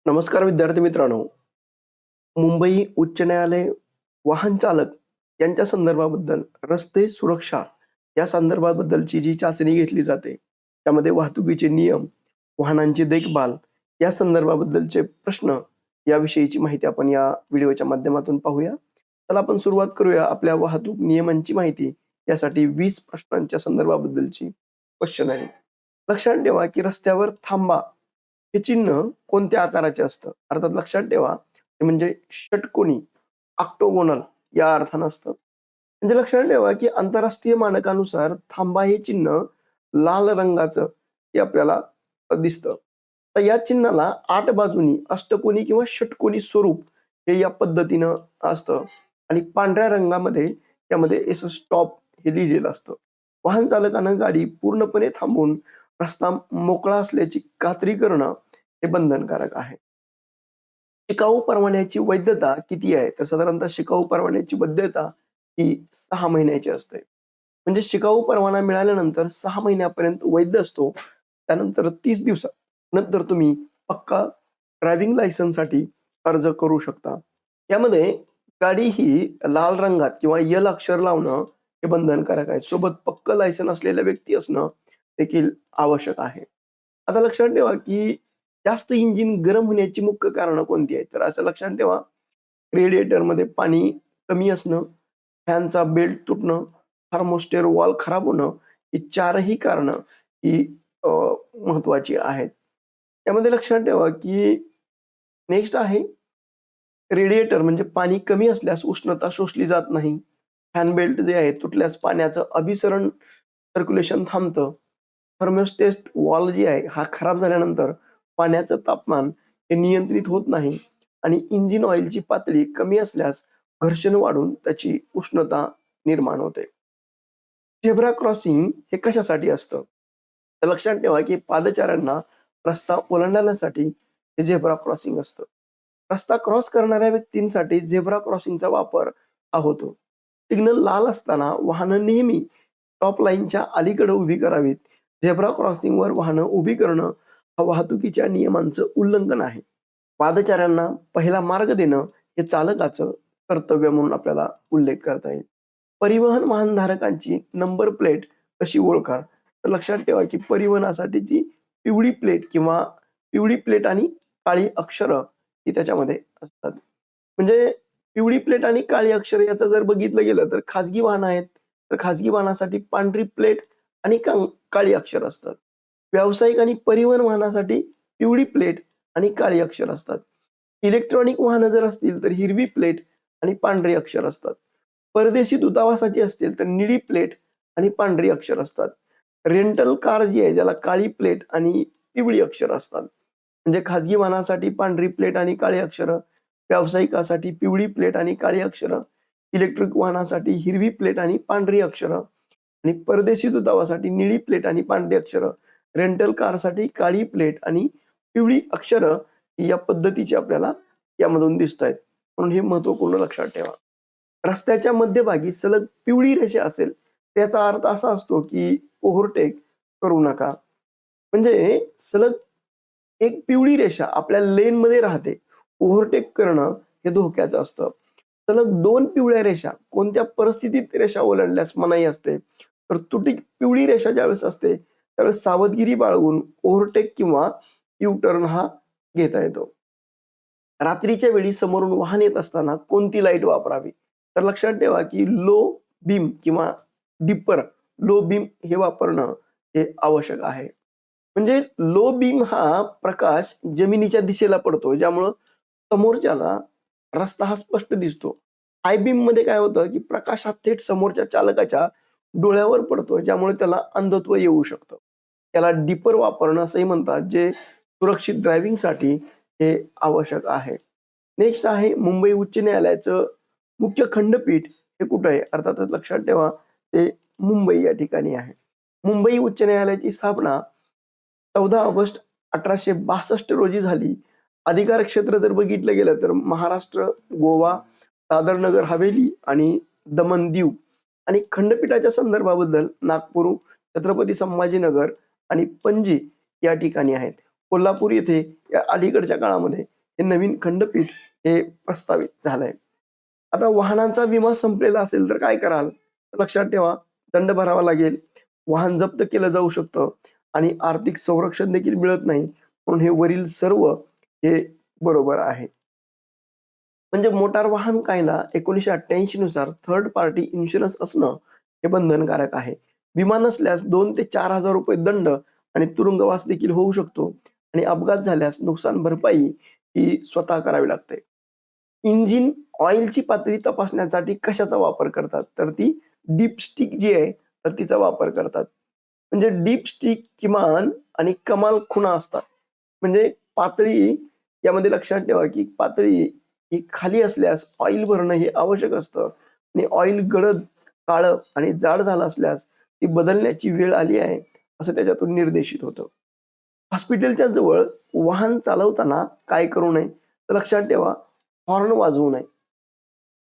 नमस्कार विद्यार्थी मित्रांनो. मुंबई उच्च न्यायालय वाहन चालक यांच्या संदर्भाबद्दल रस्ते सुरक्षा या संदर्भाबद्दलची जी चाचणी घेतली जाते, त्यामध्ये वाहतुकीचे नियम, वाहनांची देखभाल या संदर्भाबद्दलचे प्रश्न याविषयीची माहिती आपण या व्हिडिओच्या माध्यमातून पाहूया. चला आपण सुरुवात करूया आपल्या वाहतूक नियमांची माहिती यासाठी 20 प्रश्नांच्या संदर्भाबद्दलची क्वेश्चन आहे. लक्षात ठेवा की रस्त्यावर थांबा हे चिन्ह कोणत्या आकाराचे असतं? अर्थात लक्षात ठेवा ते म्हणजे षटकोनी, ऑक्टोगोनल या अर्थानं असतं. म्हणजे लक्षात ठेवा की आंतरराष्ट्रीय मानकानुसार थांबा हे चिन्ह लाल रंगाचं हे आपल्याला दिसतं. तर या चिन्हाला 8 बाजूनी अष्टकोनी किंवा षटकोनी स्वरूप हे या पद्धतीनं असतं आणि पांढऱ्या रंगामध्ये त्यामध्ये एस स्टॉप हे लिहिलेलं असतं. वाहन चालकानं गाडी पूर्णपणे थांबवून रस्ता मोकळा असल्याची खात्री करणं हे बंधनकारक आहे. शिकाऊ परवान्याची वैधता किती आहे? तर साधारणतः शिकाऊ परवान्याची वैधता ही 6 महिन्याची असते. म्हणजे शिकाऊ परवाना मिळाल्यानंतर 6 महिन्यापर्यंत वैध असतो. त्यानंतर 30 दिवसानंतर तुम्ही पक्का ड्रायव्हिंग लायसन्ससाठी अर्ज करू शकता. यामध्ये गाडी ही लाल रंगात किंवा एल अक्षर लावणं हे बंधनकारक आहे. सोबत पक्कं लायसन असलेल्या व्यक्ती असणं देखील आवश्यक आहे. आता लक्षात ठेवा की जास्त इंजिन गरम होण्याची मुख्य कारणं कोणती आहेत? तर असं लक्षात ठेवा, रेडिएटरमध्ये पाणी कमी असणं, फॅनचा बेल्ट तुटणं, थर्मोस्टेट वॉल्व खराब होणं, ही 4ही कारणं ही अ, महत्त्वाची आहेत. त्यामध्ये लक्षात ठेवा की नेक्स्ट आहे रेडिएटर म्हणजे पाणी कमी असल्यास उष्णता शोषली जात नाही. फॅन बेल्ट जे आहे तुटल्यास पाण्याचं अभिसरण सर्क्युलेशन थांबतं. थर्मोस्टेट वॉल्व जी आहे हा खराब झाल्यानंतर पाण्याचं तापमान हे नियंत्रित होत नाही आणि इंजिन ऑइलची पातळी कमी असल्यास घर्षण वाढून त्याची उष्णता निर्माण होते. झेब्रा क्रॉसिंग हे कशासाठी असतं? तर लक्षात ठेवा की पादचाऱ्यांना रस्ता ओलांडण्यासाठी हे झेब्रा क्रॉसिंग असतं. रस्ता क्रॉस करणाऱ्या व्यक्तींसाठी झेब्रा क्रॉसिंगचा वापर हा होतो. सिग्नल लाल असताना वाहनं नेहमी टॉप लाईनच्या अलीकडे उभी करावीत. झेब्रा क्रॉसिंगवर वाहनं उभी करणं हा वाहतुकीच्या नियमांचं उल्लंघन आहे. पादचाऱ्यांना पहिला मार्ग देणं हे चालकाचं कर्तव्य म्हणून आपल्याला उल्लेख करता येईल. परिवहन वाहनधारकांची नंबर प्लेट कशी ओळखा? तर लक्षात ठेवा की परिवहनासाठीची पिवळी प्लेट किंवा पिवळी प्लेट आणि काळी अक्षरं ही त्याच्यामध्ये असतात. म्हणजे पिवळी प्लेट आणि काळी अक्षर याचं जर बघितलं गेलं तर खाजगी वाहनं आहेत, तर खाजगी वाहनासाठी पांढरी प्लेट आणि काळी अक्षर असतात. व्यावसायिक आणि परिवहन वाहनासाठी पिवळी प्लेट आणि काळी अक्षर असतात. इलेक्ट्रॉनिक वाहनं जर असतील तर हिरवी प्लेट आणि पांढरी अक्षर असतात. परदेशी दूतावासाची असतील तर निळी प्लेट आणि पांढरी अक्षर असतात. रेंटल कार जी आहे त्याला काळी प्लेट आणि पिवळी अक्षर असतात. म्हणजे खाजगी वाहनासाठी पांढरी प्लेट आणि काळी अक्षरं, व्यावसायिकासाठी पिवळी प्लेट आणि काळी अक्षरं, इलेक्ट्रिक वाहनासाठी हिरवी प्लेट आणि पांढरी अक्षरं आणि परदेशी दूतावासासाठी निळी प्लेट आणि पांढरी अक्षरं, रेंटल कारसाठी काळी प्लेट आणि पिवळी अक्षरं या पद्धतीची आपल्याला यामधून दिसतायत. म्हणून हे महत्त्वपूर्ण लक्षात ठेवा. रस्त्याच्या मध्यभागी सलग पिवळी रेषा असेल, त्याचा अर्थ असा असतो की ओव्हरटेक करू नका. म्हणजे सलग एक पिवळी रेषा आपल्या लेनमध्ये राहते. ओव्हरटेक करणं हे धोक्याचं असतं. सलग 2 पिवळ्या रेषा कोणत्या परिस्थितीत रेषा ओलांडल्यास मनाई असते? तर तुटक पिवळी रेषा ज्यावेळेस असते, त्यावेळेस सावधगिरी बाळगून ओव्हरटेक किंवा यू टर्न हा घेता येतो. रात्रीच्या वेळी समोरून वाहन येत असताना कोणती लाईट वापरावी? तर लक्षात ठेवा की लो बीम किंवा डिपर लो बीम हे वापरणं हे आवश्यक आहे. म्हणजे लो बीम हा प्रकाश जमिनीच्या दिशेला पडतो, ज्यामुळं समोरच्याला रस्ता हा स्पष्ट दिसतो. हाय बीममध्ये काय होतं, की प्रकाश हा थेट समोरच्या चालकाच्या डोळ्यावर पडतो, ज्यामुळे त्याला अंधत्व येऊ शकतं. त्याला डिपर वापरणं असंही म्हणतात, जे सुरक्षित ड्रायव्हिंगसाठी हे आवश्यक आहे. नेक्स्ट आहे मुंबई उच्च न्यायालयाचं मुख्य खंडपीठ हे कुठं आहे? अर्थातच लक्षात ठेवा ते मुंबई या ठिकाणी आहे. मुंबई उच्च न्यायालयाची स्थापना 14 ऑगस्ट 1862 रोजी झाली. अधिकार क्षेत्र जर बघितलं गेलं तर महाराष्ट्र, गोवा, दादर नगर हवेली आणि दमन दीव आणि खंडपीठाच्या संदर्भाबद्दल नागपूर, छत्रपती संभाजीनगर आणि पणजी या ठिकाणी आहेत. कोल्हापूर येथे या अलीकडच्या काळामध्ये हे नवीन खंडपीठ हे प्रस्तावित झालंय. आता वाहनांचा विमा संपलेला असेल तर काय कराल? तर लक्षात ठेवा, दंड भरावा लागेल, वाहन जप्त केलं जाऊ शकतं आणि आर्थिक संरक्षण देखील मिळत नाही. म्हणून हे वरील सर्व हे बरोबर आहे. म्हणजे मोटार वाहन कायदा 1988 नुसार थर्ड पार्टी इन्शुरन्स असणं हे बंधनकारक आहे. विमा नसल्यास 2 ते 4,000 रुपये दंड आणि तुरुंगवास देखील होऊ शकतो आणि अपघात झाल्यास नुकसान भरपाई ही स्वतः करावी लागते. इंजिन ऑइलची पातळी तपासण्यासाठी कशाचा वापर करतात? तर ती डीपस्टिक जी आहे, तर तिचा वापर करतात. म्हणजे डीपस्टिक किमान आणि कमाल खुणा असतात. म्हणजे पातळी यामध्ये लक्षात ठेवा, की पातळी ही खाली असल्यास ऑइल भरणं हे आवश्यक असतं आणि ऑइल गडद, काळं आणि जाड झालं असल्यास ती बदलण्याची वेळ आली आहे, असं त्याच्यातून निर्देशित होतं. हॉस्पिटलच्या जवळ वाहन चालवताना काय करू नये? तर लक्षात ठेवा, हॉर्न वाजवू नये.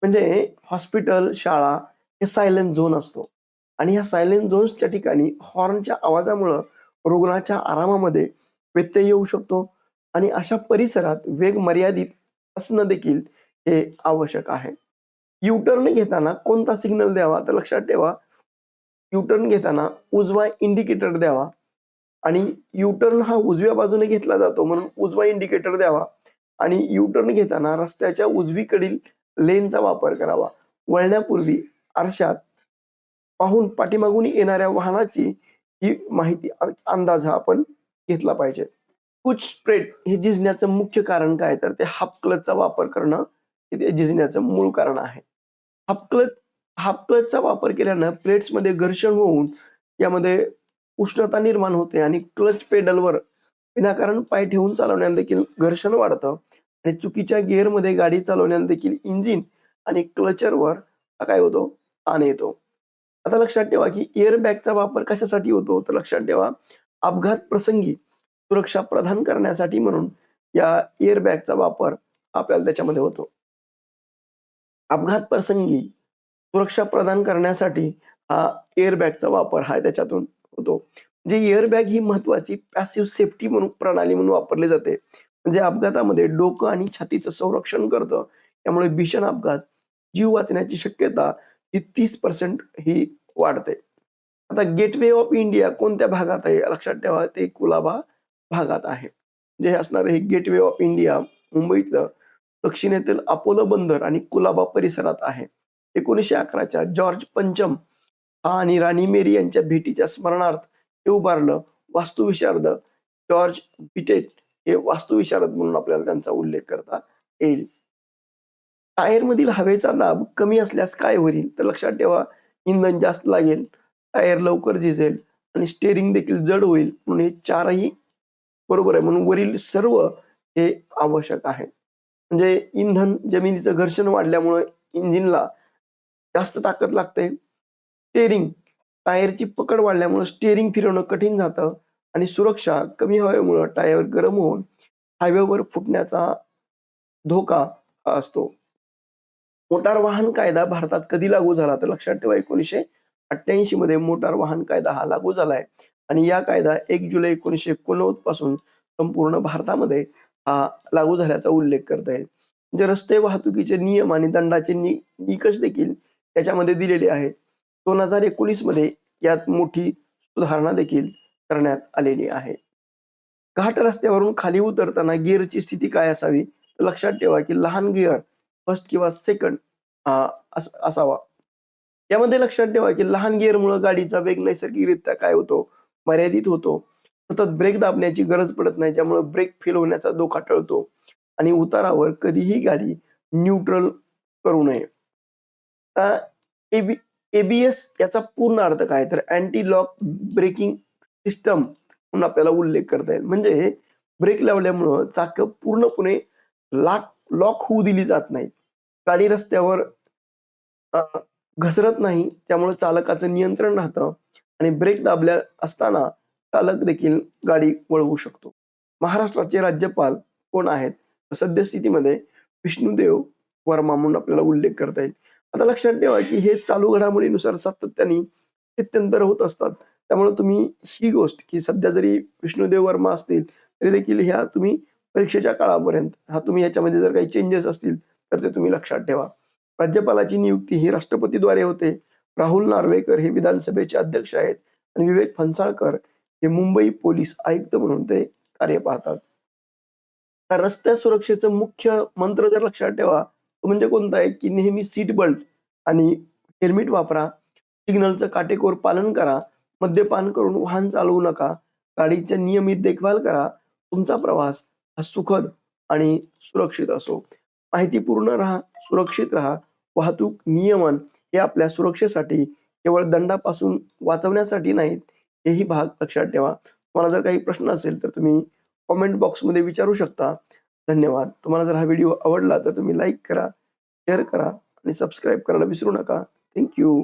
म्हणजे हॉस्पिटल, शाळा हे सायलेंट झोन असतो आणि ह्या सायलेंट झोन्सच्या ठिकाणी हॉर्नच्या आवाजामुळं रुग्णाच्या आरामामध्ये व्यत्यय येऊ शकतो आणि अशा परिसरात वेग मर्यादित असणं देखील हे आवश्यक आहे. यू-टर्न घेताना कोणता सिग्नल द्यावा? तर लक्षात ठेवा, यू-टर्न घेताना उजवा इंडिकेटर द्यावा आणि यू-टर्न हा उजव्या बाजूने घेतला जातो म्हणून उजवा इंडिकेटर द्यावा आणि यू-टर्न घेताना रस्त्याच्या उजवीकडील लेनचा वापर करावा. वळण्यापूर्वी आरशात पाहून पाठीमागून येणाऱ्या वाहनाची ही माहिती अंदाज हा आपण घेतला पाहिजे. पुश स्प्रेड हे झिजण्याचं मुख्य कारण काय? तर ते हाफ क्लचचा वापर करणं हे ते झिजण्याचं मूळ कारण आहे. हाफ क्लच हाफ क्लचचा वापर केल्यानं प्लेट्समध्ये घर्षण होऊन यामध्ये उष्णता निर्माण होते आणि क्लच पेडलवर विनाकारण पाय ठेवून चालवण्याने देखील घर्षण वाढतं आणि चुकीच्या गिअरमध्ये गाडी चालवण्याने देखील इंजिन आणि क्लचरवर काय होतो? ताण येतो. आता लक्षात ठेवा, की एअर बॅगचा वापर कशासाठी होतो? तर लक्षात ठेवा, अपघात प्रसंगी सुरक्षा प्रदान करण्यासाठी म्हणून या एअर बॅगचा वापर आपल्याला त्याच्यामध्ये होतो. अपघात प्रसंगी सुरक्षा प्रदान करण्यासाठी हा एअर बॅगचा वापर हा त्याच्यातून होतो. म्हणजे एअर बॅग ही महत्त्वाची पॅसिव्ह सेफ्टी म्हणून प्रणाली म्हणून वापरली जाते. म्हणजे अपघातामध्ये डोकं आणि छातीचं संरक्षण करतं. त्यामुळे भीषण अपघात, जीव वाचण्याची शक्यता ही 30% ही वाढते. आता गेटवे ऑफ इंडिया कोणत्या भागात आहे? लक्षात ठेवा, ते कुलाबा भागात आहे. जे असणारं हे गेटवे ऑफ इंडिया मुंबईतलं दक्षिणेतील अपोलो बंदर आणि कुलाबा परिसरात आहे. 1911च्या जॉर्ज पंचम हा आणि राणी मेरी यांच्या भेटीच्या स्मरणार्थ हे उभारलं. वास्तुविशारद जॉर्ज विटेट हे वास्तुविशारद म्हणून आपल्याला त्यांचा उल्लेख करता येईल. टायरमधील हवेचा दाब कमी असल्यास काय होईल? तर लक्षात ठेवा, इंधन जास्त लागेल, टायर लवकर झिजेल आणि स्टीअरिंग देखील जड होईल. म्हणून हे चारही बरोबर आहे. म्हणून वरील सर्व हे आवश्यक आहे. म्हणजे इंधन, जमिनीचं घर्षण वाढल्यामुळे इंजिनला जास्त ताकद लागते. स्टीअरिंग, टायरची पकड वाढल्यामुळे स्टीअरिंग फिरवणं कठीण जातं आणि सुरक्षा कमी हवेमुळे टायर गरम होऊन हायवेवर फुटण्याचा धोका हा असतो. मोटार वाहन कायदा भारतात कधी लागू झाला? तर लक्षात ठेवा, 1988 मध्ये मोटार वाहन कायदा हा लागू झालाय आणि या कायदा 1 जुलै 1989 पासून संपूर्ण भारतामध्ये हा लागू झाल्याचा उल्लेख करता येईल. म्हणजे रस्ते वाहतुकीचे नियम आणि दंडाचे निकष देखील त्याच्यामध्ये दिलेले आहेत. 2019 मध्ये यात मोठी सुधारणा देखील करण्यात आलेली आहे. घाट रस्त्यावरून खाली उतरताना गिअरची स्थिती काय असावी? तर लक्षात ठेवा, की लहान गिअर फर्स्ट किंवा सेकंड असावा. यामध्ये लक्षात ठेवा, की लहान गिअरमुळे गाडीचा वेग नैसर्गिकरित्या काय होतो? मर्यादित होतो. सतत ब्रेक दाबण्याची गरज पडत नाही. ज्यामुळे ब्रेक फेल होण्याचा धोका टळतो आणि उतारावर कधीही गाडी न्यूट्रल करू नये. आता एबीएस याचा पूर्ण अर्थ काय? तर अँटी लॉक ब्रेकिंग सिस्टम म्हणून आपल्याला उल्लेख करता येईल. म्हणजे ब्रेक लावल्यामुळं चाकं पूर्णपणे लॉक होऊ दिली जात नाहीत. गाडी रस्त्यावर अ, घसरत नाही. त्यामुळे चालकाचं नियंत्रण राहतं आणि ब्रेक दाबल्या असताना चालक देखील गाडी वळवू शकतो. महाराष्ट्राचे राज्यपाल कोण आहेत? तर सद्यस्थितीमध्ये विष्णुदेव वर्मा म्हणून आपल्याला उल्लेख करता येईल. आता लक्षात ठेवा, की हे चालू घडामोडीनुसार सातत्याने स्थित्यंतर होत असतात. त्यामुळे तुम्ही ही गोष्ट, की सध्या जरी विष्णुदेव वर्मा असतील, तरी देखील ह्या तुम्ही परीक्षेच्या काळापर्यंत. तुम्ही याच्यामध्ये जर काही चेंजेस असतील तर ते तुम्ही लक्षात ठेवा. राज्यपालाची नियुक्ती ही राष्ट्रपतीद्वारे होते. राहुल नार्वेकर हे विधानसभेचे अध्यक्ष आहेत आणि विवेक फणसाळकर हे मुंबई पोलीस आयुक्त म्हणून ते कार्य पाहतात. तर रस्ते सुरक्षेचं मुख्य मंत्र जर लक्षात ठेवा, तो म्हणजे कोणता आहे, की नेहमी सीट बेल्ट आणि हेल्मेट वापरा, सिग्नलचं काटेकोर पालन करा, मद्यपान करून वाहन चालवू नका, गाडीची नियमित देखभाल करा, तुमचा प्रवास हा सुखद आणि सुरक्षित असो. माहितीपूर्ण राहा, सुरक्षित राहा. वाहतूक नियमन हे आपल्या सुरक्षेसाठी केवळ दंडापासून वाचवण्यासाठी नाहीत, हेही भाग लक्षात ठेवा. तुम्हाला जर काही प्रश्न असेल तर तुम्ही कमेंट बॉक्समध्ये विचारू शकता. धन्यवाद. तुम्हाला जर हा व्हिडिओ आवडला तर तुम्ही लाईक करा, शेअर करा आणि सबस्क्राईब करायला विसरू नका. Thank you.